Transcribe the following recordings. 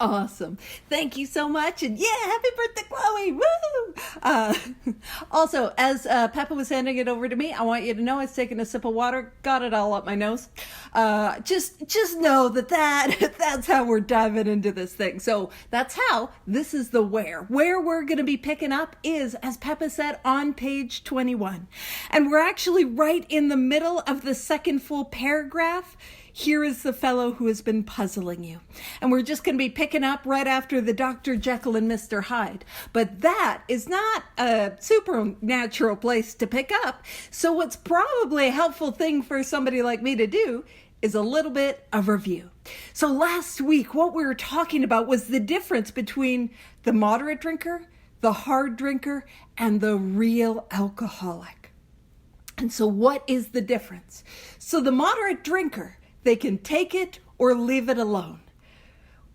Awesome. Thank you so much. And yeah, happy birthday, Chloe. Woo! Also, as Peppa was handing it over to me, I want you to know I was taking a sip of water, got it all up my nose. Just know that's how we're diving into this thing. So that's how, this is the where. Where we're going to be picking up is, as Peppa said, on page 21. And we're actually right in the middle of the second full paragraph. Here is the fellow who has been puzzling you. And we're just going to be picking up right after the Dr. Jekyll and Mr. Hyde. But that is not a supernatural place to pick up. So what's probably a helpful thing for somebody like me to do is a little bit of review. So last week, what we were talking about was the difference between the moderate drinker, the hard drinker, and the real alcoholic. And so what is the difference? So the moderate drinker, they can take it or leave it alone,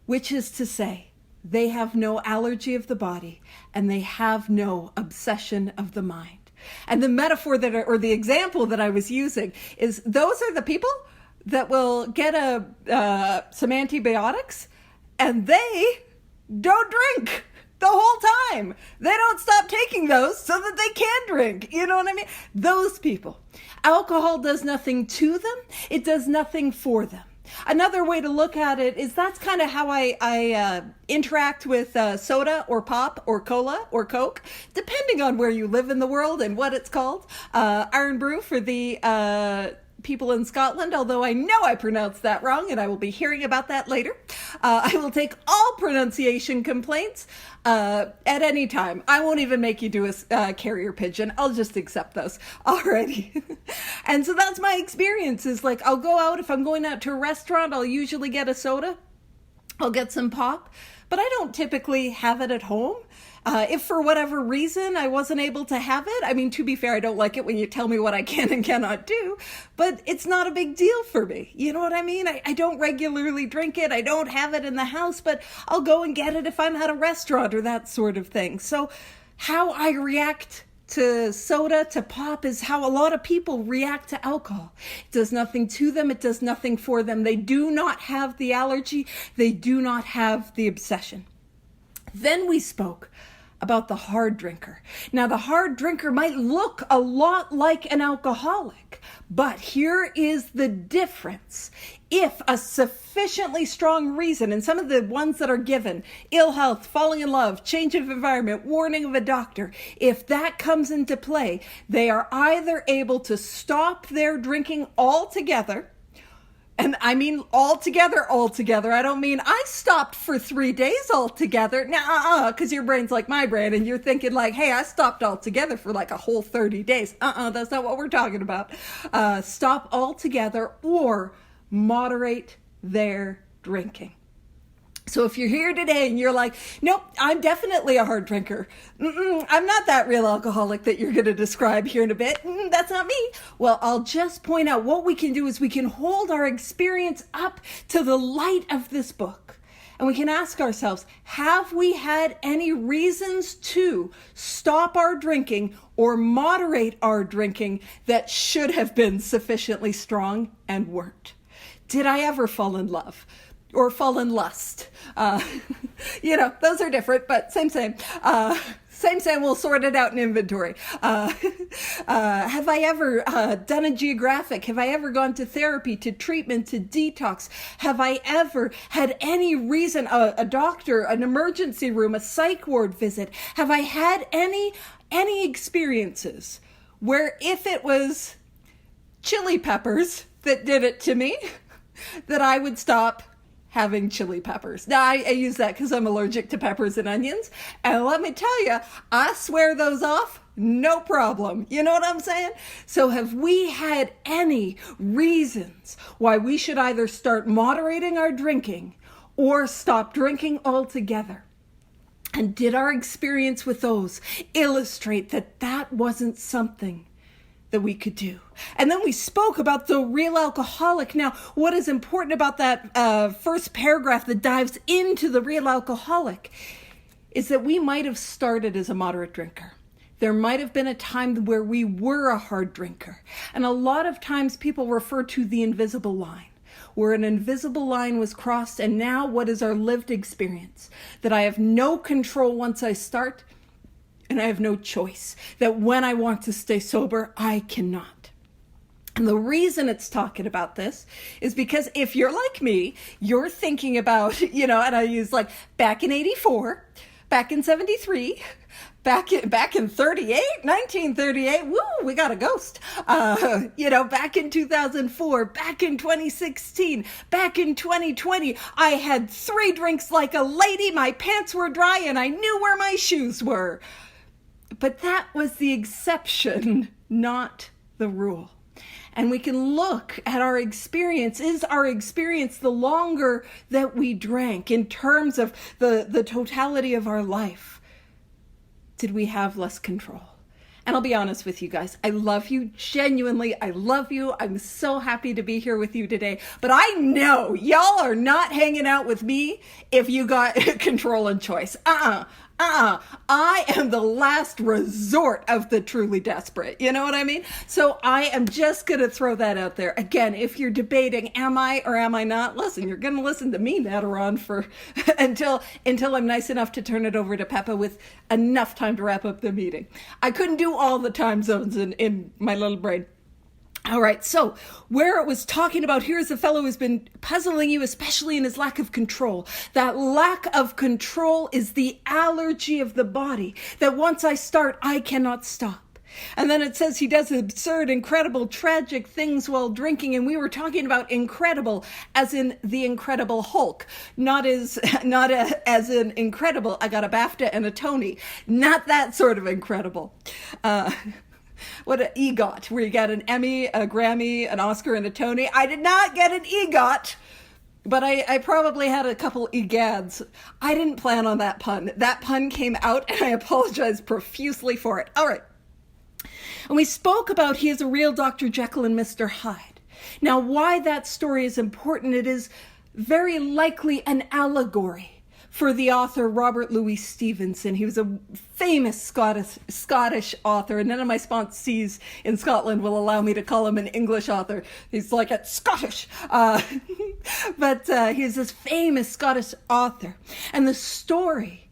which is to say, they have no allergy of the body and they have no obsession of the mind. And the metaphor or the example that I was using is those are the people that will get some antibiotics and they don't drink the whole time. They don't stop taking those so that they can drink. You know what I mean? Those people. Alcohol does nothing to them. It does nothing for them. Another way to look at it is that's kind of how I interact with soda or pop or cola or Coke, depending on where you live in the world and what it's called. Iron Brew for the people in Scotland, although I know I pronounced that wrong and I will be hearing about that later. I will take all pronunciation complaints at any time. I won't even make you do a carrier pigeon. I'll just accept those. Alrighty. And so that's my experience is like I'll go out, if I'm going out to a restaurant, I'll usually get a soda. I'll get some pop, but I don't typically have it at home. If for whatever reason I wasn't able to have it, I mean, to be fair, I don't like it when you tell me what I can and cannot do, but it's not a big deal for me. You know what I mean? I don't regularly drink it. I don't have it in the house, but I'll go and get it if I'm at a restaurant or that sort of thing. So how I react to soda, to pop, is how a lot of people react to alcohol. It does nothing to them. It does nothing for them. They do not have the allergy. They do not have the obsession. Then we spoke about the hard drinker. Now, the hard drinker might look a lot like an alcoholic, but here is the difference. If a sufficiently strong reason, and some of the ones that are given, ill health, falling in love, change of environment, warning of a doctor, if that comes into play, they are either able to stop their drinking altogether. And I mean altogether. I don't mean I stopped for 3 days altogether. Nah, because your brain's like my brain and you're thinking like, hey, I stopped altogether for like a whole 30 days. That's not what we're talking about. Stop altogether or moderate their drinking. So if you're here today and you're like, nope, I'm definitely a hard drinker. I'm not that real alcoholic that you're going to describe here in a bit. That's not me. Well, I'll just point out what we can do is we can hold our experience up to the light of this book. And we can ask ourselves, have we had any reasons to stop our drinking or moderate our drinking that should have been sufficiently strong and weren't? Did I ever fall in love? Or fall in lust? Those are different, but same. Same, we'll sort it out in inventory. Have I ever done a geographic? Have I ever gone to therapy, to treatment, to detox? Have I ever had any reason, a doctor, an emergency room, a psych ward visit? Have I had any experiences where if it was chili peppers that did it to me, that I would stop having chili peppers? Now, I use that because I'm allergic to peppers and onions. And let me tell you, I swear those off, no problem. You know what I'm saying? So have we had any reasons why we should either start moderating our drinking or stop drinking altogether? And did our experience with those illustrate that that wasn't something that we could do? And then we spoke about the real alcoholic. Now, what is important about that first paragraph that dives into the real alcoholic is that we might have started as a moderate drinker. There might have been a time where we were a hard drinker. And a lot of times people refer to the invisible line, where an invisible line was crossed, and now what is our lived experience? That I have no control once I start, and I have no choice. That when I want to stay sober, I cannot. And the reason it's talking about this is because if you're like me, you're thinking about, and I use like back in 84, back in 73, back in 1938, woo, we got a ghost. Back in 2004, back in 2016, back in 2020, I had 3 drinks like a lady, my pants were dry, and I knew where my shoes were. But that was the exception, not the rule. And we can look at our experience. Is our experience the longer that we drank in terms of the totality of our life? Did we have less control? And I'll be honest with you guys. I love you. Genuinely, I love you. I'm so happy to be here with you today. But I know y'all are not hanging out with me if you got control and choice. I am the last resort of the truly desperate. You know what I mean? So I am just going to throw that out there. Again, if you're debating, am I or am I not? Listen, you're going to listen to me natter on for until I'm nice enough to turn it over to Peppa with enough time to wrap up the meeting. I couldn't do all the time zones in my little brain. All right, so where it was talking about, here's a fellow who's been puzzling you, especially in his lack of control. That lack of control is the allergy of the body, that once I start, I cannot stop. And then it says he does absurd, incredible, tragic things while drinking. And we were talking about incredible as in the Incredible Hulk, not as in incredible, I got a BAFTA and a Tony. Not that sort of incredible. What an EGOT, where you get an Emmy, a Grammy, an Oscar, and a Tony. I did not get an EGOT, but I probably had a couple EGADs. I didn't plan on that pun. That pun came out, and I apologize profusely for it. All right. And we spoke about he is a real Dr. Jekyll and Mr. Hyde. Now, why that story is important, it is very likely an allegory for the author Robert Louis Stevenson. He was a famous Scottish author, and none of my sponsees in Scotland will allow me to call him an English author. He's like, it's Scottish. But he's this famous Scottish author. And the story,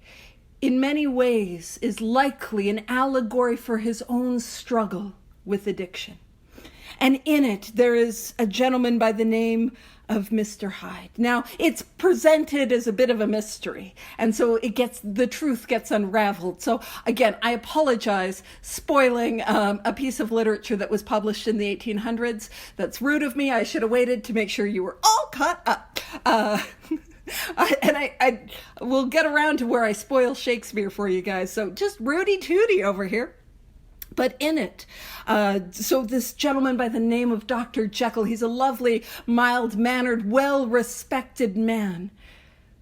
in many ways, is likely an allegory for his own struggle with addiction. And in it, there is a gentleman by the name of Mr. Hyde. Now, it's presented as a bit of a mystery, and so the truth gets unraveled. So again, I apologize spoiling a piece of literature that was published in the 1800s. That's rude of me. I should have waited to make sure you were all caught up. I will get around to where I spoil Shakespeare for you guys. So just Rudy Tooty over here. But in it, so this gentleman by the name of Dr. Jekyll, he's a lovely, mild-mannered, well-respected man.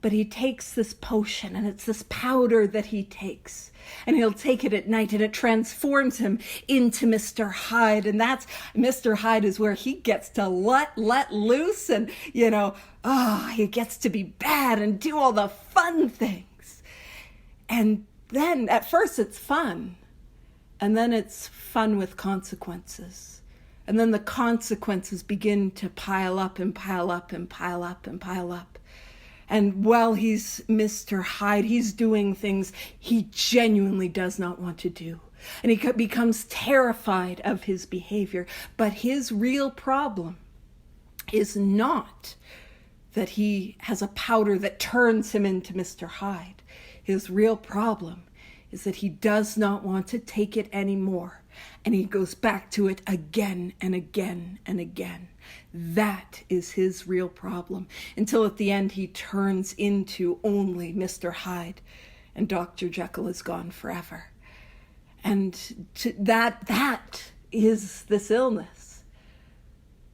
But he takes this potion, and it's this powder that he takes. And he'll take it at night, and it transforms him into Mr. Hyde. And that's, Mr. Hyde is where he gets to let loose, and, he gets to be bad and do all the fun things. And then, at first, it's fun. And then it's fun with consequences. And then the consequences begin to pile up and pile up and pile up and pile up. And while he's Mr. Hyde, he's doing things he genuinely does not want to do. And he becomes terrified of his behavior. But his real problem is not that he has a powder that turns him into Mr. Hyde. His real problem is that he does not want to take it anymore. And he goes back to it again and again and again. That is his real problem. Until at the end he turns into only Mr. Hyde. And Dr. Jekyll is gone forever. And that is this illness.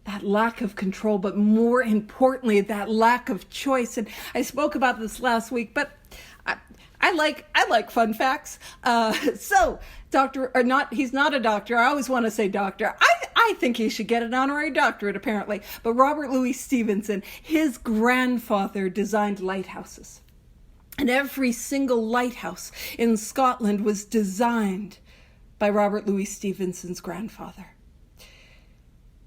That lack of control, but more importantly, that lack of choice. And I spoke about this last week, but I like fun facts. So, he's not a doctor. I always want to say doctor. I think he should get an honorary doctorate, apparently. But Robert Louis Stevenson, his grandfather designed lighthouses. And every single lighthouse in Scotland was designed by Robert Louis Stevenson's grandfather.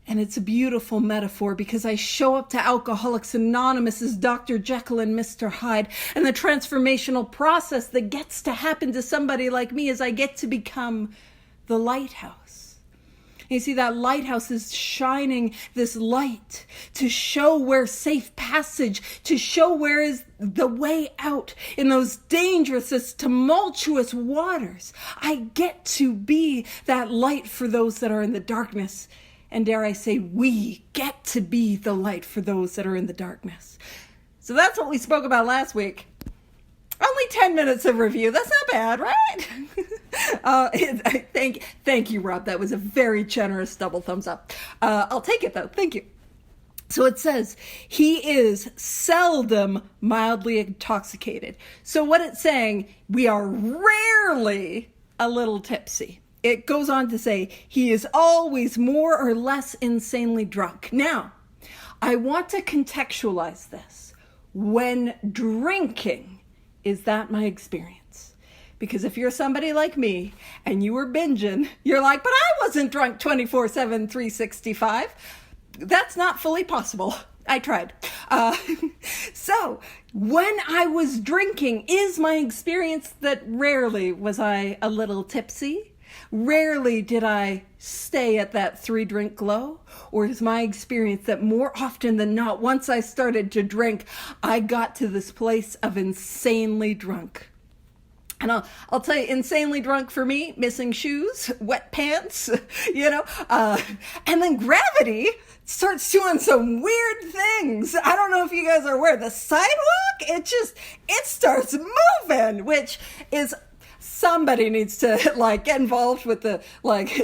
And it's a beautiful metaphor because I show up to Alcoholics Anonymous as Dr. Jekyll and Mr. Hyde. And the transformational process that gets to happen to somebody like me is I get to become the lighthouse. You see, that lighthouse is shining this light to show where safe passage, to show where is the way out in those dangerous, this tumultuous waters. I get to be that light for those that are in the darkness. And dare I say, we get to be the light for those that are in the darkness. So that's what we spoke about last week. Only 10 minutes of review. That's not bad, right? Thank you, Rob. That was a very generous double thumbs up. I'll take it, though. Thank you. So it says, he is seldom mildly intoxicated. So what it's saying, we are rarely a little tipsy. It goes on to say, he is always more or less insanely drunk. Now, I want to contextualize this. When drinking, is that my experience? Because if you're somebody like me and you were binging, you're like, but I wasn't drunk 24/7, 365. That's not fully possible. I tried. So when I was drinking, is my experience that rarely was I a little tipsy? Rarely did I stay at that 3-drink glow, or is my experience that more often than not, once I started to drink, I got to this place of insanely drunk. And I'll tell you, insanely drunk for me, missing shoes, wet pants, and then gravity starts doing some weird things. I don't know if you guys are aware, the sidewalk, it starts moving, which is, somebody needs to get involved with the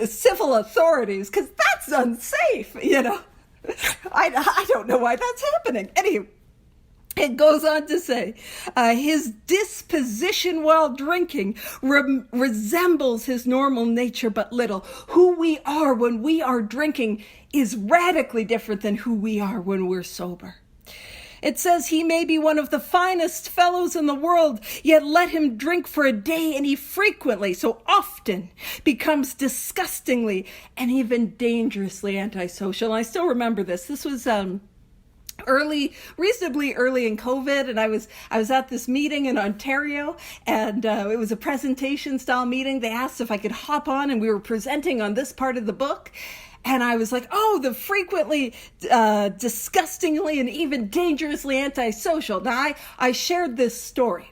civil authorities, because that's unsafe, I don't know why that's happening. Anyway, it goes on to say, his disposition while drinking resembles his normal nature but little. Who we are when we are drinking is radically different than who we are when we're sober. It says he may be one of the finest fellows in the world, yet let him drink for a day and he frequently, so often, becomes disgustingly and even dangerously antisocial. And I still remember this. This was reasonably early in COVID, and I was at this meeting in Ontario, and it was a presentation style meeting. They asked if I could hop on, and we were presenting on this part of the book. And I was like, oh, the frequently, disgustingly, and even dangerously antisocial. Now, I shared this story.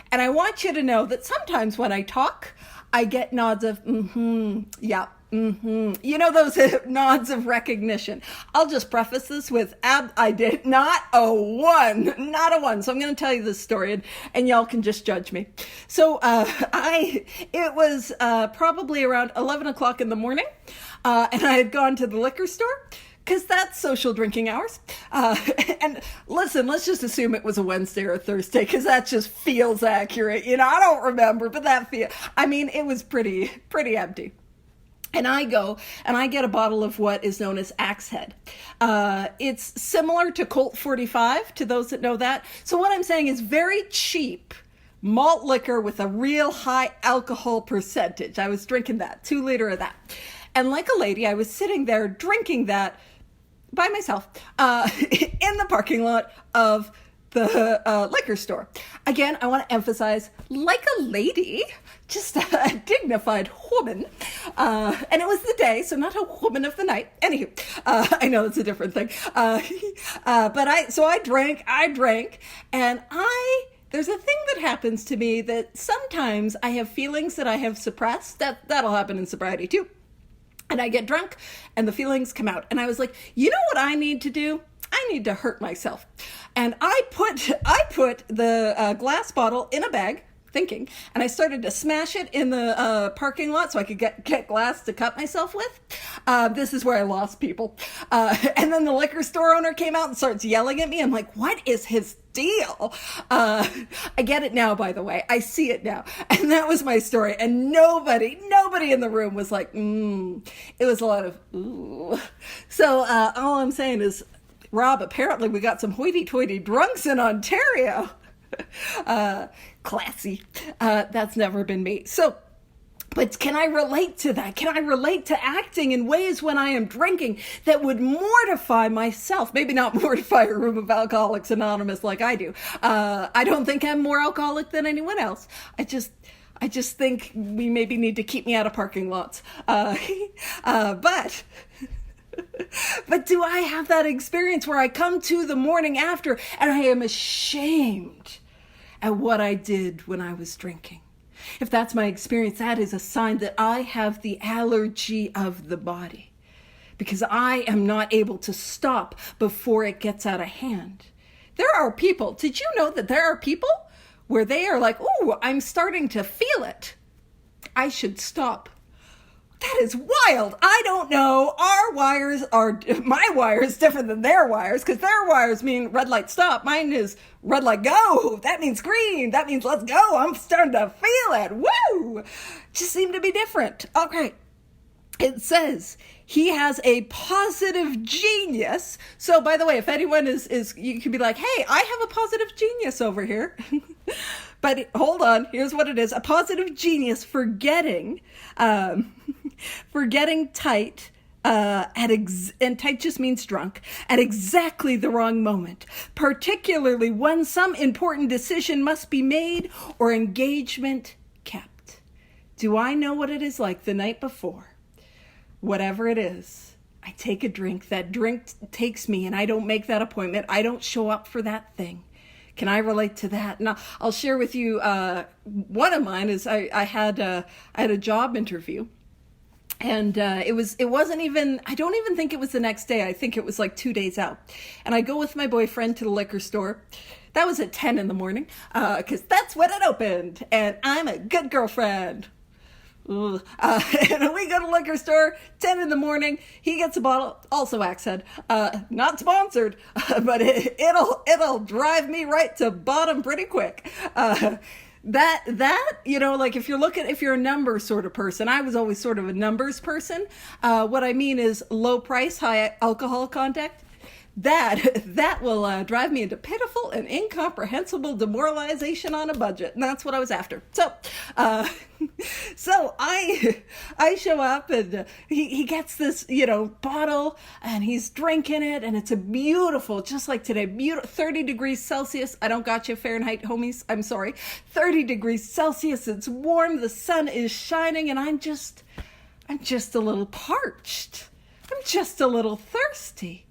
And I want you to know that sometimes when I talk, I get nods of, yeah, those nods of recognition. I'll just preface this with, I did not a one. So I'm going to tell you this story, and y'all can just judge me. So it was probably around 11 o'clock in the morning. And I had gone to the liquor store, because that's social drinking hours. And listen, let's just assume it was a Wednesday or a Thursday, because that just feels accurate. I don't remember, but it was pretty empty. And I go and I get a bottle of what is known as Axe Head. It's similar to Colt 45, to those that know that. So what I'm saying is very cheap malt liquor with a real high alcohol percentage. I was drinking that, 2 liter of that. And like a lady, I was sitting there drinking that by myself in the parking lot of the liquor store. Again, I want to emphasize, like a lady, just a dignified woman. And it was the day, so not a woman of the night. Anywho, I know it's a different thing. But I drank, and there's a thing that happens to me that sometimes I have feelings that I have suppressed. That'll happen in sobriety too. And I get drunk and the feelings come out. And I was like, you know what I need to do? I need to hurt myself. And I put the glass bottle in a bag, thinking, and I started to smash it in the parking lot so I could get glass to cut myself with. This is where I lost people. And then the liquor store owner came out and starts yelling at me. I'm like, what is his deal? I get it now, by the way. I see it now. And that was my story. And nobody in the room was like, It was a lot of, ooh. So all I'm saying is, Rob, apparently we got some hoity-toity drunks in Ontario. Classy. That's never been me. So But can I relate to that? Can I relate to acting in ways when I am drinking that would mortify myself? Maybe not mortify a room of Alcoholics Anonymous like I do. I don't think I'm more alcoholic than anyone else. I just think we maybe need to keep me out of parking lots. But do I have that experience where I come to the morning after and I am ashamed at what I did when I was drinking? If that's my experience, that is a sign that I have the allergy of the body, because I am not able to stop before it gets out of hand. There are people, did you know that there are people where they are like, ooh, I'm starting to feel it. I should stop. That is wild. I don't know. My wire is different than their wires, because their wires mean red light stop. Mine is red light go. That means green. That means let's go. I'm starting to feel it. Woo! Just seem to be different. Okay. It says he has a positive genius. So by the way, if anyone is you can be like, hey, I have a positive genius over here. But hold on, here's what it is. A positive genius for getting tight, and tight just means drunk, at exactly the wrong moment, particularly when some important decision must be made or engagement kept. Do I know what it is like the night before? Whatever it is, I take a drink. That drink takes me, and I don't make that appointment. I don't show up for that thing. Can I relate to that? Now, I'll share with you, one of mine is I had a job interview, and it wasn't even, I don't even think it was the next day. I think it was like 2 days out. And I go with my boyfriend to the liquor store. That was at 10 in the morning, because that's when it opened, and I'm a good girlfriend. And we go to the liquor store, 10 in the morning. He gets a bottle, also Axe Head, not sponsored, but it'll drive me right to bottom pretty quick. That, you know, like if you're a numbers sort of person, I was always sort of a numbers person. What I mean is low price, high alcohol content. That will drive me into pitiful and incomprehensible demoralization on a budget, and that's what I was after. So I show up, and he gets this, bottle, and he's drinking it, and it's a beautiful, just like today, 30 degrees Celsius. I don't got you Fahrenheit, homies. I'm sorry. 30 degrees Celsius. It's warm. The sun is shining, and I'm just a little parched. I'm just a little thirsty.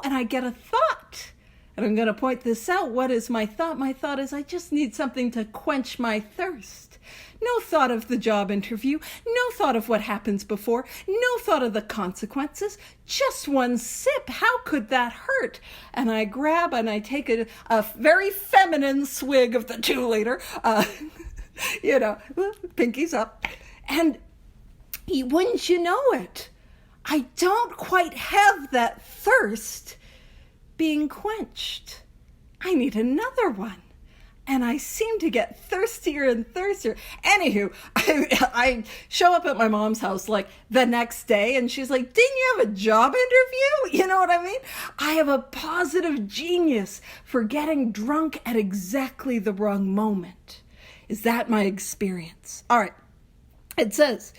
And I get a thought, and I'm going to point this out. What is my thought? My thought is I just need something to quench my thirst. No thought of the job interview, no thought of what happens before, no thought of the consequences, just one sip. How could that hurt? And I grab and I take a very feminine swig of the 2 liter, pinkies up, and wouldn't you know it? I don't quite have that thirst being quenched. I need another one. And I seem to get thirstier and thirstier. Anywho, I show up at my mom's house like the next day, and she's like, didn't you have a job interview? You know what I mean? I have a positive genius for getting drunk at exactly the wrong moment. Is that my experience? All right. It says,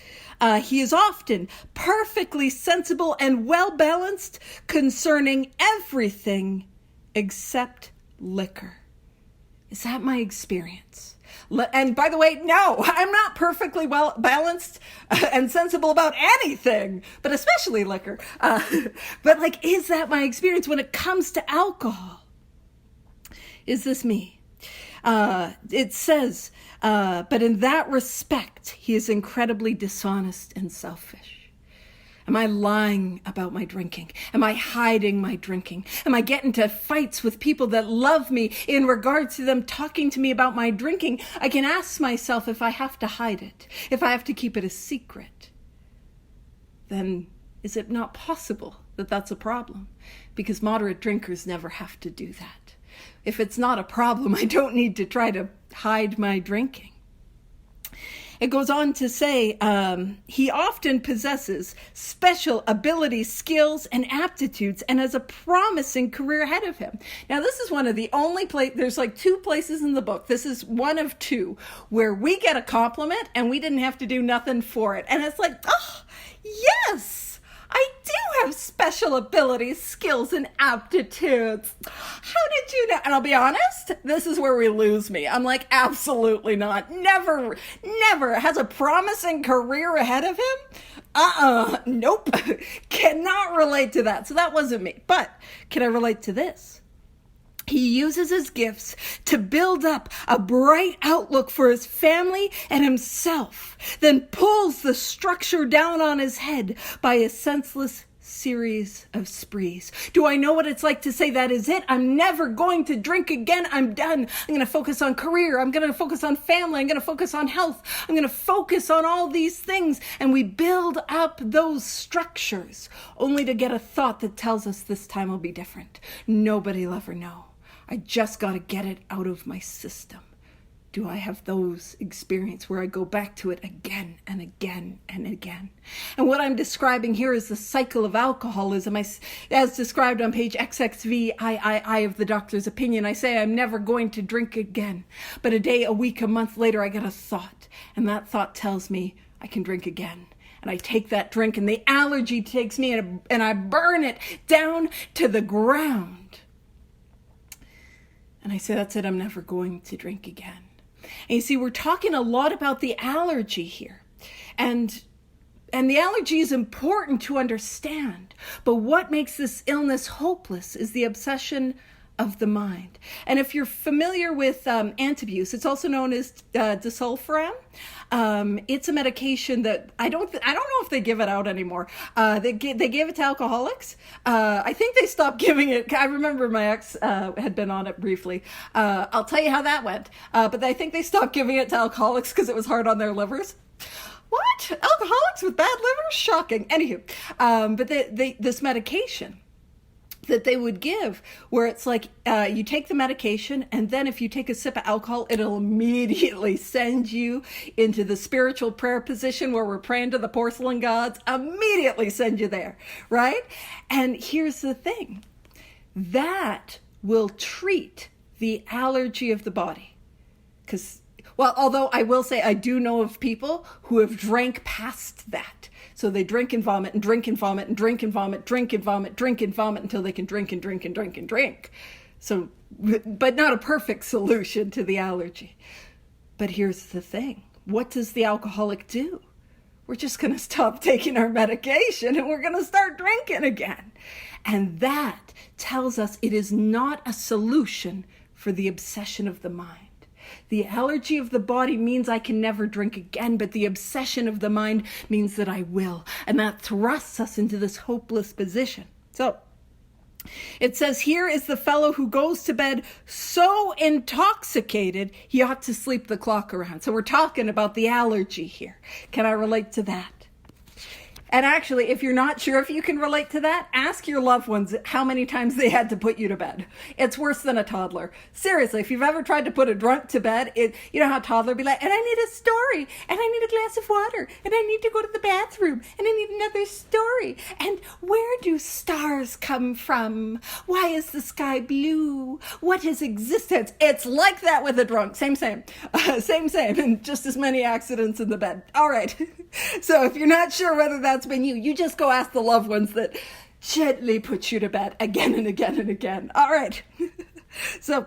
he is often perfectly sensible and well-balanced concerning everything except liquor. Is that my experience? And by the way, no, I'm not perfectly well-balanced and sensible about anything, but especially liquor. But is that my experience when it comes to alcohol? Is this me? It says, but in that respect, he is incredibly dishonest and selfish. Am I lying about my drinking? Am I hiding my drinking? Am I getting into fights with people that love me in regards to them talking to me about my drinking? I can ask myself if I have to hide it, if I have to keep it a secret. Then is it not possible that that's a problem? Because moderate drinkers never have to do that. If it's not a problem, I don't need to try to hide my drinking. It goes on to say, he often possesses special abilities, skills, and aptitudes, and has a promising career ahead of him. Now, this is one of the only there's like 2 places in the book. This is one of 2 where we get a compliment and we didn't have to do nothing for it. And it's like, oh, yes, I do have special abilities, skills, and aptitudes. How did you know? And I'll be honest, this is where we lose me. I'm like, absolutely not. Never has a promising career ahead of him. Nope. Cannot relate to that. So that wasn't me. But can I relate to this? He uses his gifts to build up a bright outlook for his family and himself, then pulls the structure down on his head by a senseless series of sprees. Do I know what it's like to say that is it? I'm never going to drink again. I'm done. I'm going to focus on career. I'm going to focus on family. I'm going to focus on health. I'm going to focus on all these things. And we build up those structures only to get a thought that tells us this time will be different. Nobody'll ever know. I just got to get it out of my system. Do I have those experiences where I go back to it again and again and again? And what I'm describing here is the cycle of alcoholism. As described on page XXVIII of the doctor's opinion, I say I'm never going to drink again. But a day, a week, a month later, I get a thought. And that thought tells me I can drink again. And I take that drink and the allergy takes me and I burn it down to the ground. And I say, that's it, I'm never going to drink again. And you see, we're talking a lot about the allergy here. And the allergy is important to understand. But what makes this illness hopeless is the obsession of the mind. And if you're familiar with Antabuse, it's also known as Disulfiram. It's a medication that I don't know if they give it out anymore. They gave it to alcoholics. I think they stopped giving it. I remember my ex had been on it briefly. I'll tell you how that went. But I think they stopped giving it to alcoholics because it was hard on their livers. What? Alcoholics with bad livers? Shocking. Anywho, but this medication that they would give where it's like you take the medication and then if you take a sip of alcohol, it'll immediately send you into the spiritual prayer position where we're praying to the porcelain gods, immediately send you there, right? And here's the thing, that will treat the allergy of the body. Although I will say I do know of people who have drank past that. So they drink and vomit and drink and vomit and drink and vomit, drink and vomit, drink and vomit until they can drink and drink and drink and drink. So, but not a perfect solution to the allergy. But here's the thing. What does the alcoholic do? We're just going to stop taking our medication and we're going to start drinking again. And that tells us it is not a solution for the obsession of the mind. The allergy of the body means I can never drink again, but the obsession of the mind means that I will. And that thrusts us into this hopeless position. So it says, here is the fellow who goes to bed so intoxicated he ought to sleep the clock around. So we're talking about the allergy here. Can I relate to that? And actually, if you're not sure if you can relate to that, ask your loved ones how many times they had to put you to bed. It's worse than a toddler. Seriously, if you've ever tried to put a drunk to bed, you know how a toddler be like, and I need a story, and I need a glass of water, and I need to go to the bathroom, and I need another story. And where do stars come from? Why is the sky blue? What is existence? It's like that with a drunk. Same. Same, and just as many accidents in the bed. All right. So if you're not sure whether that's been you just go ask the loved ones that gently put you to bed again and again and again. All right. So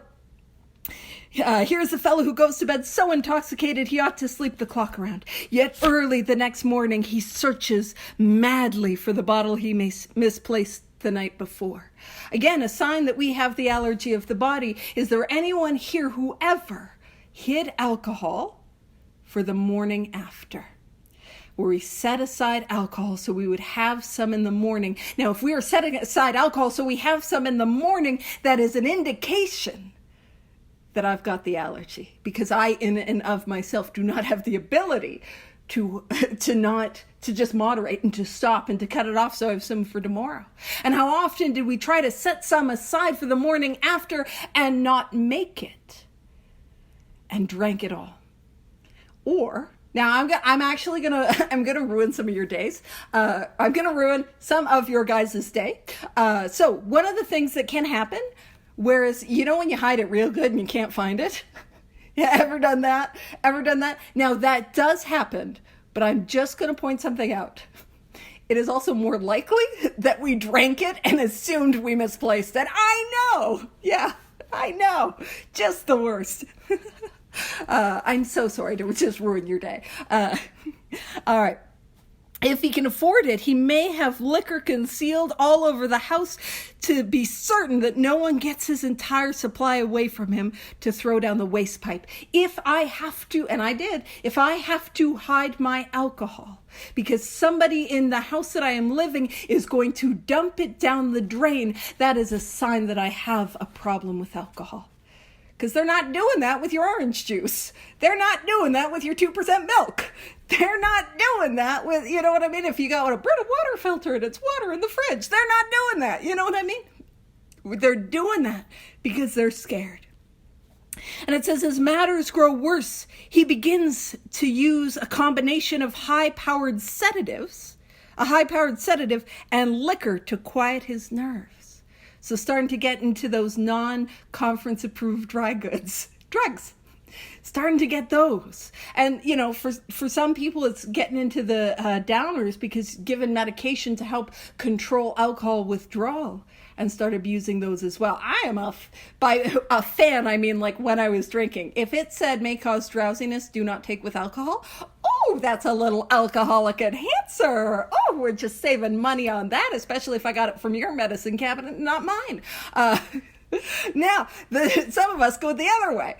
here's a fellow who goes to bed so intoxicated he ought to sleep the clock around. Yet early the next morning he searches madly for the bottle he misplaced the night before. Again, a sign that we have the allergy of the body. Is there anyone here who ever hid alcohol for the morning after? Where we set aside alcohol so we would have some in the morning. Now, if we are setting aside alcohol so we have some in the morning, that is an indication that I've got the allergy, because I, in and of myself, do not have the ability to just moderate and to stop and to cut it off so I have some for tomorrow. And how often did we try to set some aside for the morning after and not make it and drank it all? Or Now I'm gonna ruin some of your days. I'm gonna ruin some of your guys' day. So one of the things that can happen, whereas when you hide it real good and you can't find it. Yeah, ever done that? Now that does happen, but I'm just gonna point something out. It is also more likely that we drank it and assumed we misplaced it. I know. Yeah, I know. Just the worst. I'm so sorry to just ruin your day. All right. If he can afford it, he may have liquor concealed all over the house to be certain that no one gets his entire supply away from him to throw down the waste pipe. If I have to, and I did, if I have to hide my alcohol because somebody in the house that I am living is going to dump it down the drain, that is a sign that I have a problem with alcohol. Because they're not doing that with your orange juice. They're not doing that with your 2% milk. They're not doing that with, you know what I mean? If you got a Brita water filter and it's water in the fridge, they're not doing that. You know what I mean? They're doing that because they're scared. And it says, as matters grow worse, he begins to use a combination of high-powered sedatives, a high-powered sedative and liquor to quiet his nerves. So starting to get into those non-conference approved drugs. Starting to get those. And, for some people, it's getting into the downers because given medication to help control alcohol withdrawal and start abusing those as well. I am by a fan, I mean like when I was drinking. If it said may cause drowsiness, do not take with alcohol. Oh, that's a little alcoholic enhancer. Oh, we're just saving money on that, especially if I got it from your medicine cabinet, not mine. Now, some of us go the other way.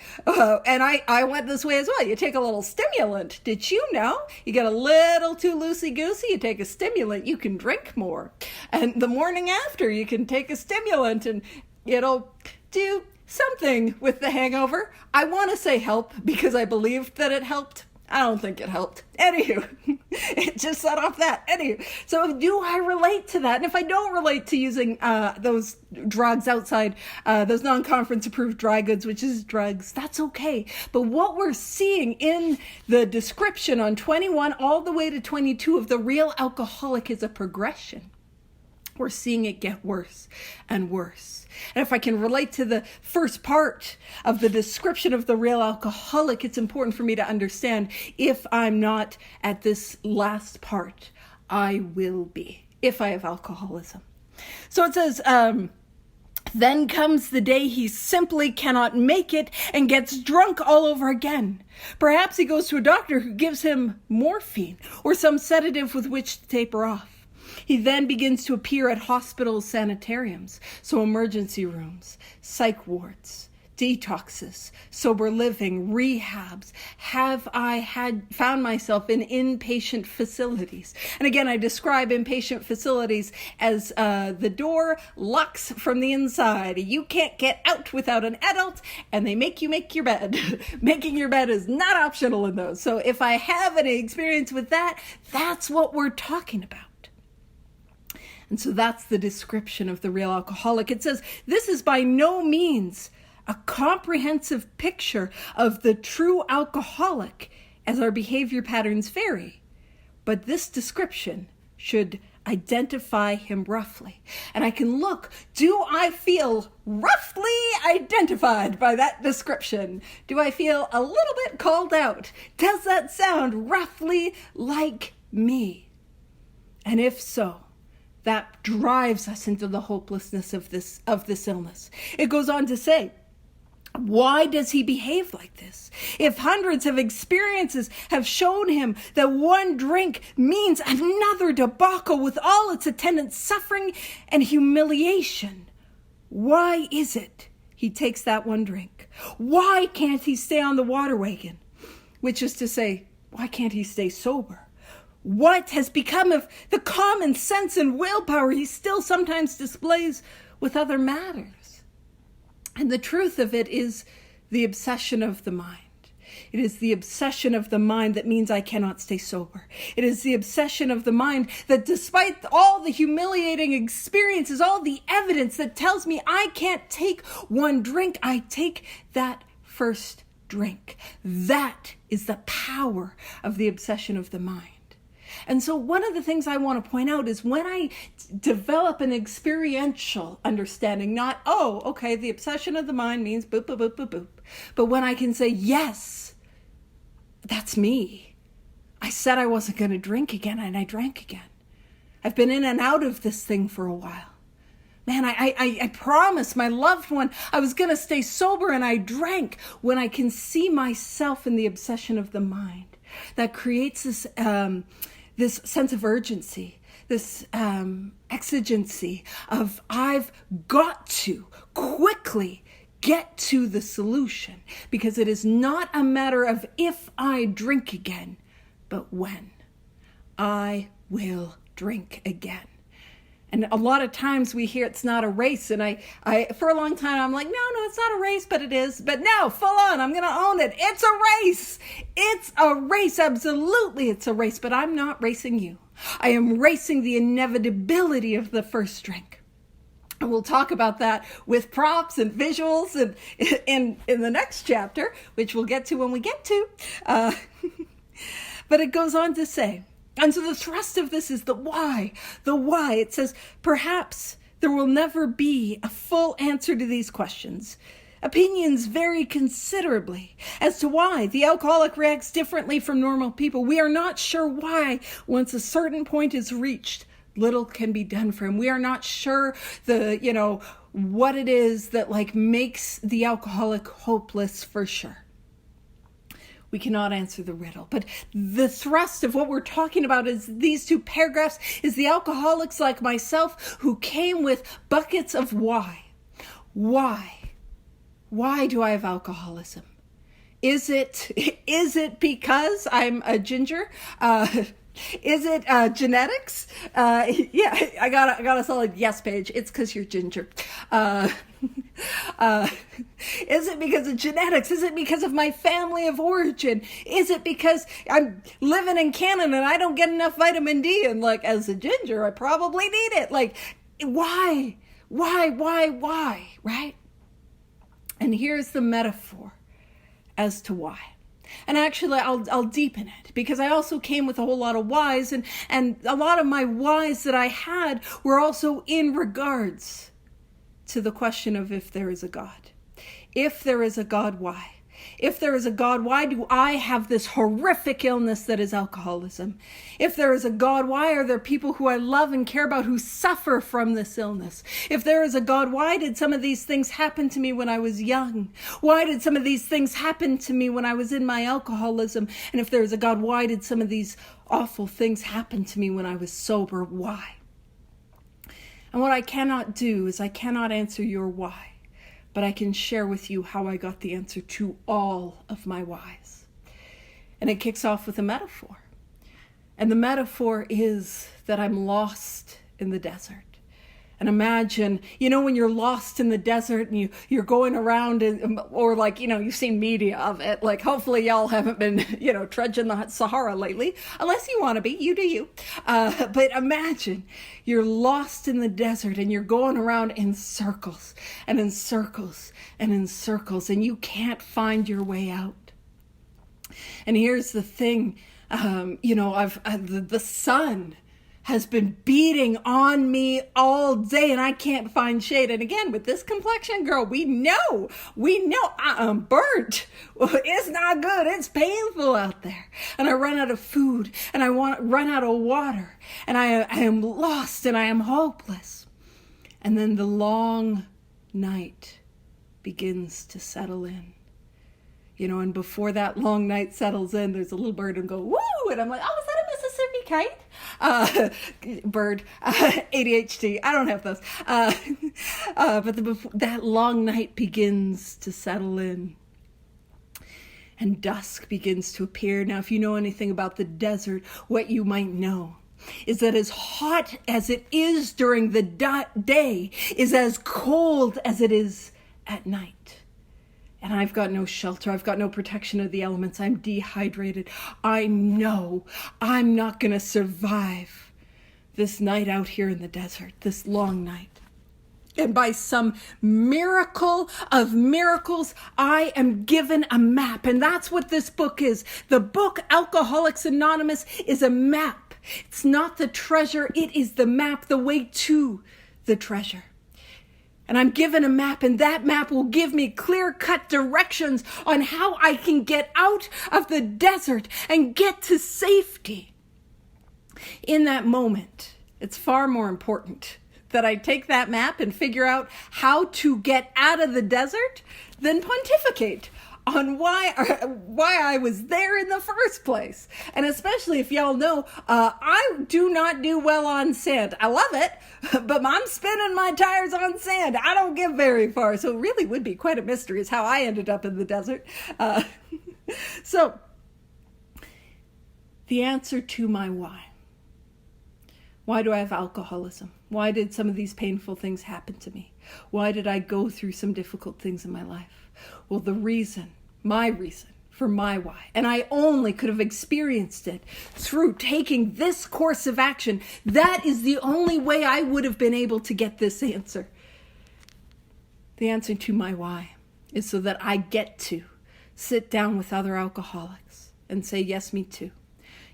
And I went this way as well. You take a little stimulant. Did you know? You get a little too loosey-goosey, you take a stimulant, you can drink more. And the morning after, you can take a stimulant and it'll do something with the hangover. I want to say help because I believed that it helped. I don't think it helped. Anywho, it just set off that. Anywho, so do I relate to that? And if I don't relate to using those drugs outside, those non-conference approved dry goods, which is drugs, that's okay. But what we're seeing in the description on 21 all the way to 22 of the real alcoholic is a progression. We're seeing it get worse and worse. And if I can relate to the first part of the description of the real alcoholic, it's important for me to understand if I'm not at this last part, I will be if I have alcoholism. So it says, then comes the day he simply cannot make it and gets drunk all over again. Perhaps he goes to a doctor who gives him morphine or some sedative with which to taper off. He then begins to appear at hospital sanitariums, so emergency rooms, psych wards, detoxes, sober living, rehabs. Have I found myself in inpatient facilities? And again, I describe inpatient facilities as the door locks from the inside. You can't get out without an adult, and they make you make your bed. Making your bed is not optional in those. So if I have any experience with that, that's what we're talking about. And so that's the description of the real alcoholic. It says, this is by no means a comprehensive picture of the true alcoholic as our behavior patterns vary. But this description should identify him roughly. And I can look, do I feel roughly identified by that description? Do I feel a little bit called out? Does that sound roughly like me? And if so, that drives us into the hopelessness of this illness. It goes on to say, why does he behave like this? If hundreds of experiences have shown him that one drink means another debacle with all its attendant suffering and humiliation, why is it he takes that one drink? Why can't he stay on the water wagon? Which is to say, why can't he stay sober? What has become of the common sense and willpower he still sometimes displays with other matters? And the truth of it is the obsession of the mind. It is the obsession of the mind that means I cannot stay sober. It is the obsession of the mind that despite all the humiliating experiences, all the evidence that tells me I can't take one drink, I take that first drink. That is the power of the obsession of the mind. And so one of the things I want to point out is when I develop an experiential understanding, not, oh, okay, the obsession of the mind means boop, boop, boop, boop, boop. But when I can say, yes, that's me. I said I wasn't going to drink again, and I drank again. I've been in and out of this thing for a while. Man, I promised my loved one I was going to stay sober, and I drank. When I can see myself in the obsession of the mind, that creates this sense of urgency, this exigency of I've got to quickly get to the solution, because it is not a matter of if I drink again, but when I will drink again. And a lot of times we hear it's not a race. And I for a long time, I'm like, no, it's not a race, but it is. But no, full on, I'm going to own it. It's a race. It's a race. Absolutely, it's a race. But I'm not racing you. I am racing the inevitability of the first drink. And we'll talk about that with props and visuals and in the next chapter, which we'll get to when we get to. But it goes on to say, and so the thrust of this is the why. The why. It says, perhaps there will never be a full answer to these questions. Opinions vary considerably as to why the alcoholic reacts differently from normal people. We are not sure why, once a certain point is reached, little can be done for him. We are not sure what it is that makes the alcoholic hopeless for sure. We cannot answer the riddle. But the thrust of what we're talking about is these two paragraphs is the alcoholics like myself who came with buckets of why. Why? Why do I have alcoholism? Is it because I'm a ginger? Is it genetics? Yeah, I got a solid yes page. It's because you're ginger. Is it because of genetics? Is it because of my family of origin? Is it because I'm living in Canada and I don't get enough vitamin D? And as a ginger, I probably need it. Why? Right? And here's the metaphor as to why. And actually, I'll deepen it, because I also came with a whole lot of whys, and a lot of my whys that I had were also in regards to the question of if there is a God. If there is a God, why? If there is a God, why do I have this horrific illness that is alcoholism? If there is a God, why are there people who I love and care about who suffer from this illness? If there is a God, why did some of these things happen to me when I was young? Why did some of these things happen to me when I was in my alcoholism? And if there is a God, why did some of these awful things happen to me when I was sober? Why? And what I cannot do is I cannot answer your why, but I can share with you how I got the answer to all of my whys. And it kicks off with a metaphor. And the metaphor is that I'm lost in the desert. And imagine, when you're lost in the desert and you're going around or you've seen media of it. Hopefully y'all haven't been, trudging the Sahara lately. Unless you want to be, you do you. But imagine you're lost in the desert and you're going around in circles and in circles and in circles, and you can't find your way out. And here's the thing, the sun has been beating on me all day and I can't find shade. And again, with this complexion, girl, we know I'm burnt. It's not good. It's painful out there. And I run out of food and I run out of water, and I am lost and I am hopeless. And then the long night begins to settle in. And before that long night settles in, there's a little bird and go, woo! And I'm like, oh, is that a Mississippi kite? Bird, ADHD, I don't have those. But that long night begins to settle in. And dusk begins to appear. Now, if you know anything about the desert, what you might know is that as hot as it is during the day is as cold as it is at night. And I've got no shelter. I've got no protection of the elements. I'm dehydrated. I know I'm not going to survive this night out here in the desert, this long night. And by some miracle of miracles, I am given a map. And that's what this book is. The book Alcoholics Anonymous is a map. It's not the treasure. It is the map, the way to the treasure. And I'm given a map, and that map will give me clear-cut directions on how I can get out of the desert and get to safety. In that moment, it's far more important that I take that map and figure out how to get out of the desert than pontificate on why I was there in the first place. And especially if y'all know, I do not do well on sand. I love it, but I'm spinning my tires on sand. I don't get very far. So it really would be quite a mystery is how I ended up in the desert. So the answer to my why. Why do I have alcoholism? Why did some of these painful things happen to me? Why did I go through some difficult things in my life? Well, my reason for my why, and I only could have experienced it through taking this course of action. That is the only way I would have been able to get this answer. The answer to my why is so that I get to sit down with other alcoholics and say, yes, me too.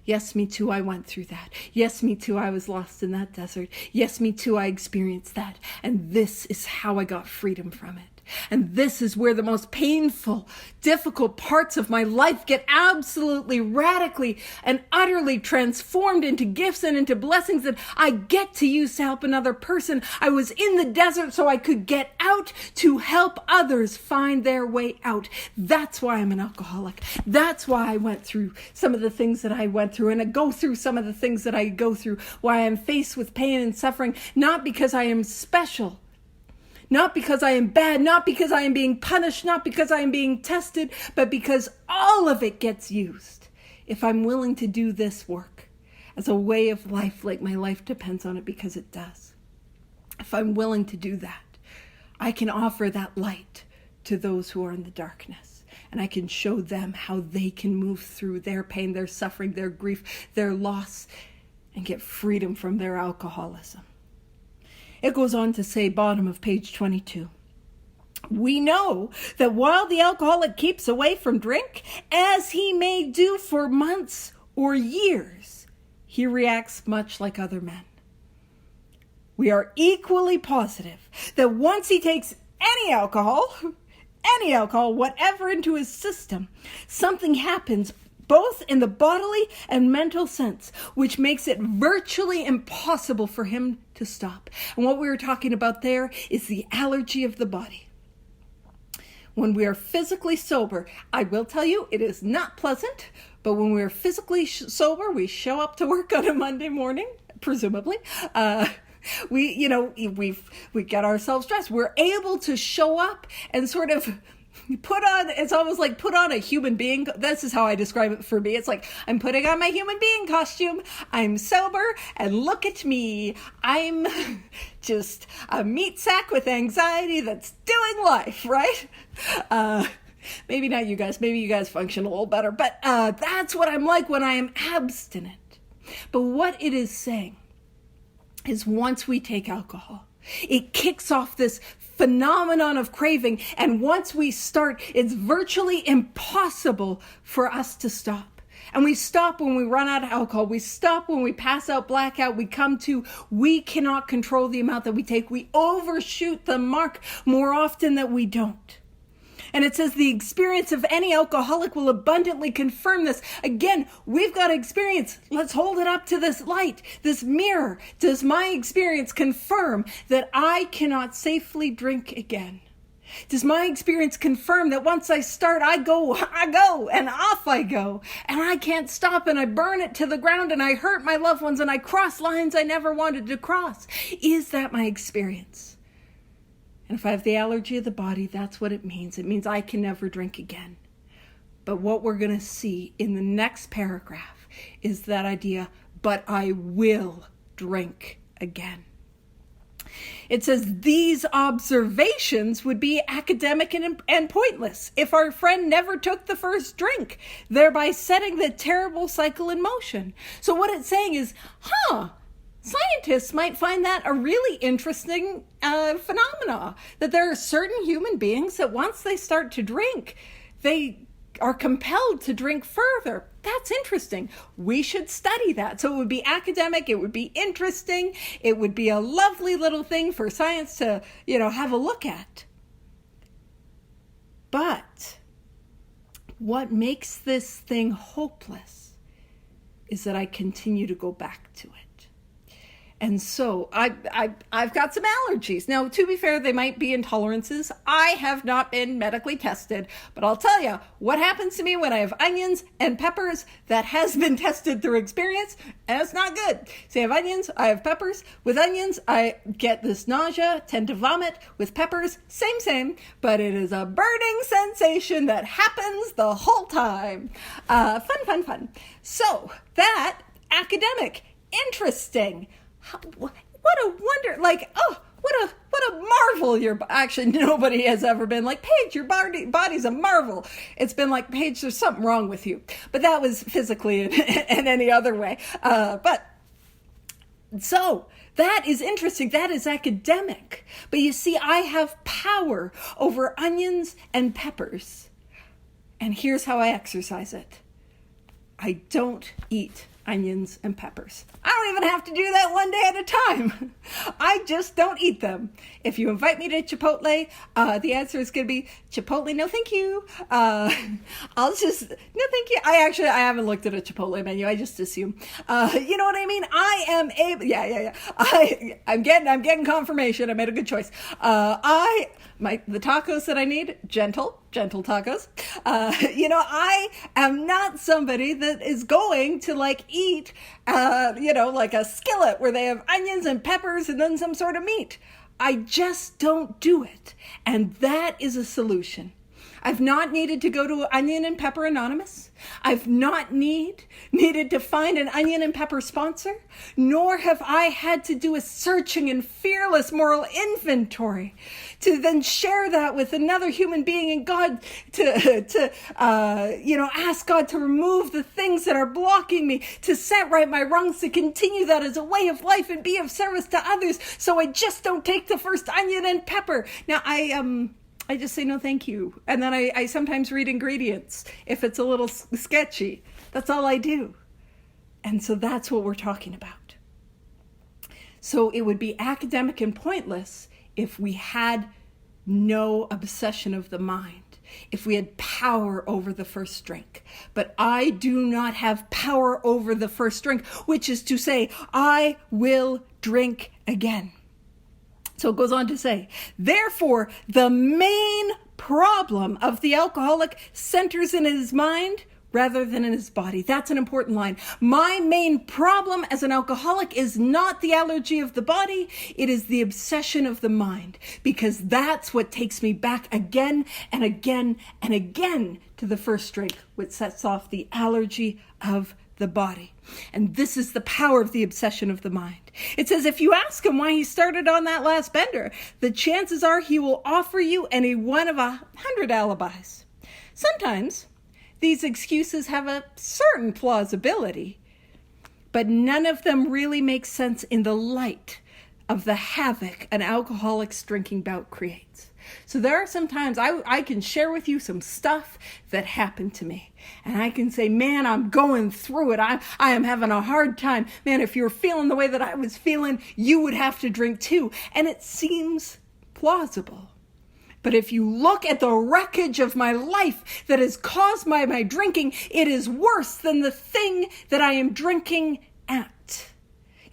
Yes, me too, I went through that. Yes, me too, I was lost in that desert. Yes, me too, I experienced that. And this is how I got freedom from it. And this is where the most painful, difficult parts of my life get absolutely, radically, and utterly transformed into gifts and into blessings that I get to use to help another person. I was in the desert so I could get out to help others find their way out. That's why I'm an alcoholic. That's why I went through some of the things that I went through, and I go through some of the things that I go through, why I'm faced with pain and suffering, not because I am special, not because I am bad, not because I am being punished, not because I am being tested, but because all of it gets used if I'm willing to do this work as a way of life, like my life depends on it, because it does. If I'm willing to do that, I can offer that light to those who are in the darkness, and I can show them how they can move through their pain, their suffering, their grief, their loss, and get freedom from their alcoholism. It goes on to say, bottom of page 22, we know that while the alcoholic keeps away from drink, as he may do for months or years, he reacts much like other men. We are equally positive that once he takes any alcohol, whatever, into his system, something happens both in the bodily and mental sense, which makes it virtually impossible for him to stop. And what we were talking about there is the allergy of the body. When we are physically sober, I will tell you, it is not pleasant, but when we are physically sober, we show up to work on a Monday morning, presumably. We get ourselves dressed. We're able to show up and sort of it's almost like put on a human being. This is how I describe it for me. It's like, I'm putting on my human being costume. I'm sober, and look at me. I'm just a meat sack with anxiety that's doing life, right? Maybe not you guys. Maybe you guys function a little better, but that's what I'm like when I am abstinent. But what it is saying is once we take alcohol, it kicks off this phenomenon of craving, and once we start, it's virtually impossible for us to stop. And we stop when we run out of alcohol. We stop when we pass out, blackout. We cannot control the amount that we take. We overshoot the mark more often than we don't. And it says the experience of any alcoholic will abundantly confirm this. Again, we've got experience. Let's hold it up to this light, this mirror. Does my experience confirm that I cannot safely drink again? Does my experience confirm that once I start, I go, and off I go, and I can't stop, and I burn it to the ground, and I hurt my loved ones, and I cross lines I never wanted to cross? Is that my experience? And if I have the allergy of the body, that's what it means. It means I can never drink again. But what we're going to see in the next paragraph is that idea, but I will drink again. It says these observations would be academic and pointless if our friend never took the first drink, thereby setting the terrible cycle in motion. So what it's saying is, Scientists might find that a really interesting phenomena, that there are certain human beings that once they start to drink, they are compelled to drink further. That's interesting. We should study that. So it would be academic, it would be interesting, it would be a lovely little thing for science to, have a look at. But what makes this thing hopeless is that I continue to go back to it. And so I've got some allergies. Now, to be fair, they might be intolerances. I have not been medically tested, but I'll tell you what happens to me when I have onions and peppers. That has been tested through experience, and it's not good. So I have onions, I have peppers. With onions, I get this nausea, tend to vomit. With peppers, same, but it is a burning sensation that happens the whole time. Fun. So that, academic, interesting. What a wonder, what a marvel actually nobody has ever been like, Paige, your body's a marvel. It's been like, Paige, there's something wrong with you. But that was physically and any other way. So that is interesting. That is academic. But you see, I have power over onions and peppers. And here's how I exercise it. I don't eat onions and peppers. I don't even have to do that one day at a time. I just don't eat them. If you invite me to Chipotle, the answer is going to be Chipotle, no thank you. No thank you. I haven't looked at a Chipotle menu. I just assume. You know what I mean? I am able, yeah. I'm getting confirmation. I made a good choice. The tacos that I need, gentle tacos. I am not somebody that is going to eat, like a skillet where they have onions and peppers and then some sort of meat. I just don't do it. And that is a solution. I've not needed to go to Onion and Pepper Anonymous. I've not needed to find an onion and pepper sponsor, nor have I had to do a searching and fearless moral inventory to then share that with another human being and God to ask God to remove the things that are blocking me, to set right my wrongs, to continue that as a way of life and be of service to others. So I just don't take the first onion and pepper. Now I just say no thank you. And then I sometimes read ingredients if it's a little sketchy. That's all I do. And so that's what we're talking about. So it would be academic and pointless if we had no obsession of the mind, if we had power over the first drink. But I do not have power over the first drink, which is to say, I will drink again. So it goes on to say, therefore, the main problem of the alcoholic centers in his mind rather than in his body. That's an important line. My main problem as an alcoholic is not the allergy of the body. It is the obsession of the mind, because that's what takes me back again and again and again to the first drink, which sets off the allergy of the body. And this is the power of the obsession of the mind. It says, if you ask him why he started on that last bender, the chances are he will offer you any one of 100 alibis. Sometimes these excuses have a certain plausibility, but none of them really make sense in the light of the havoc an alcoholic's drinking bout creates. So there are some times I can share with you some stuff that happened to me. And I can say, man, I'm going through it. I am having a hard time. Man, if you were feeling the way that I was feeling, you would have to drink too. And it seems plausible. But if you look at the wreckage of my life that is caused by my drinking, it is worse than the thing that I am drinking at.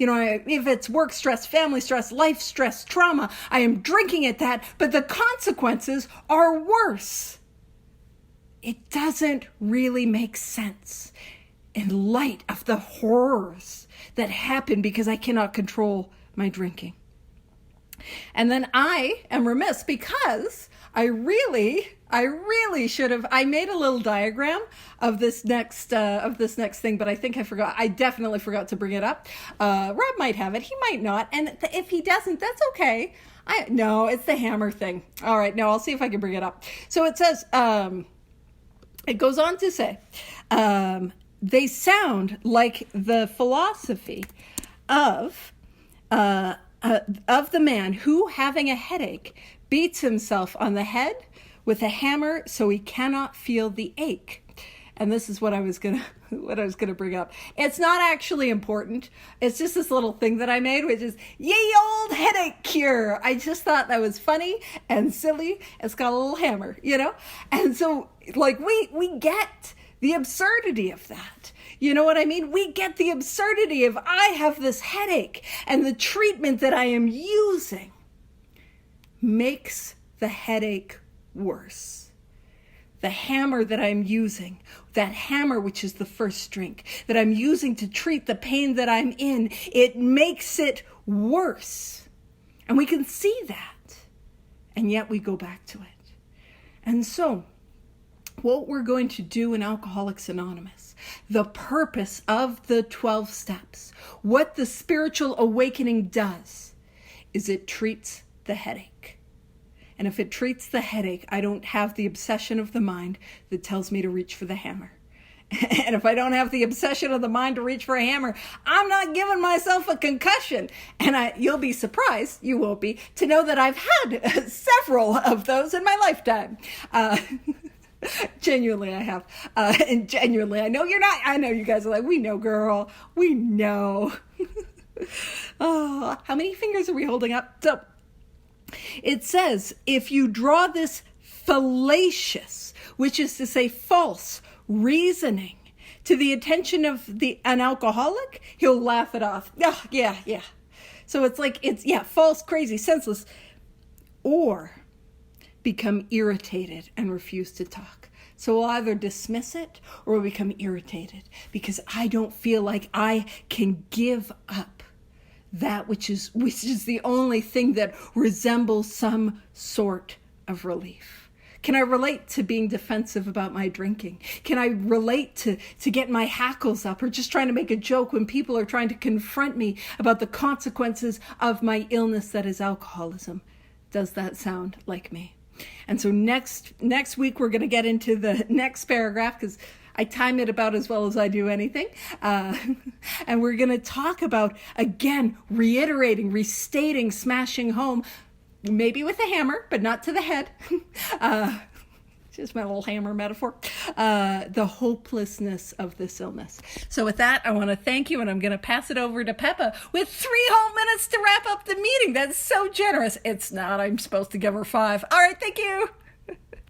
If it's work stress, family stress, life stress, trauma, I am drinking at that, but the consequences are worse. It doesn't really make sense in light of the horrors that happen because I cannot control my drinking. And then I am remiss because I really should have. I made a little diagram of this next thing, but I think I forgot. I definitely forgot to bring it up. Rob might have it. He might not. And if he doesn't, that's okay. No, it's the hammer thing. All right. No, I'll see if I can bring it up. So it says, it goes on to say, they sound like the philosophy of of the man who, having a headache, beats himself on the head with a hammer so he cannot feel the ache. And this is what I was gonna bring up. It's not actually important. It's just this little thing that I made, which is ye old headache cure. I just thought that was funny and silly. It's got a little hammer, you know? And so like we get the absurdity of that. You know what I mean? We get the absurdity of I have this headache and the treatment that I am using makes the headache worse. The hammer that I'm using, that hammer which is the first drink, that I'm using to treat the pain that I'm in, it makes it worse. And we can see that. And yet we go back to it. And so, what we're going to do in Alcoholics Anonymous, the purpose of the 12 steps, what the spiritual awakening does, is it treats the headache. And if it treats the headache, I don't have the obsession of the mind that tells me to reach for the hammer. And if I don't have the obsession of the mind to reach for a hammer, I'm not giving myself a concussion. And you'll be surprised, you won't be, to know that I've had several of those in my lifetime. Genuinely, I have. And genuinely, I know you're not. I know you guys are like, we know, girl. We know. Oh, how many fingers are we holding up? So, it says, if you draw this fallacious, which is to say false, reasoning to the attention of an alcoholic, he'll laugh it off. Oh, yeah. So it's like, false, crazy, senseless. Or become irritated and refuse to talk. So we'll either dismiss it or we'll become irritated because I don't feel like I can give up that which is the only thing that resembles some sort of relief. Can I relate to being defensive about my drinking? Can I relate to getting my hackles up or just trying to make a joke when people are trying to confront me about the consequences of my illness that is alcoholism? Does that sound like me? And so next week we're going to get into the next paragraph because I time it about as well as I do anything. And we're going to talk about, again, reiterating, restating, smashing home, maybe with a hammer, but not to the head. Just my little hammer metaphor. The hopelessness of this illness. So with that, I want to thank you, and I'm going to pass it over to Peppa with 3 whole minutes to wrap up the meeting. That's so generous. It's not. I'm supposed to give her 5. All right, thank you.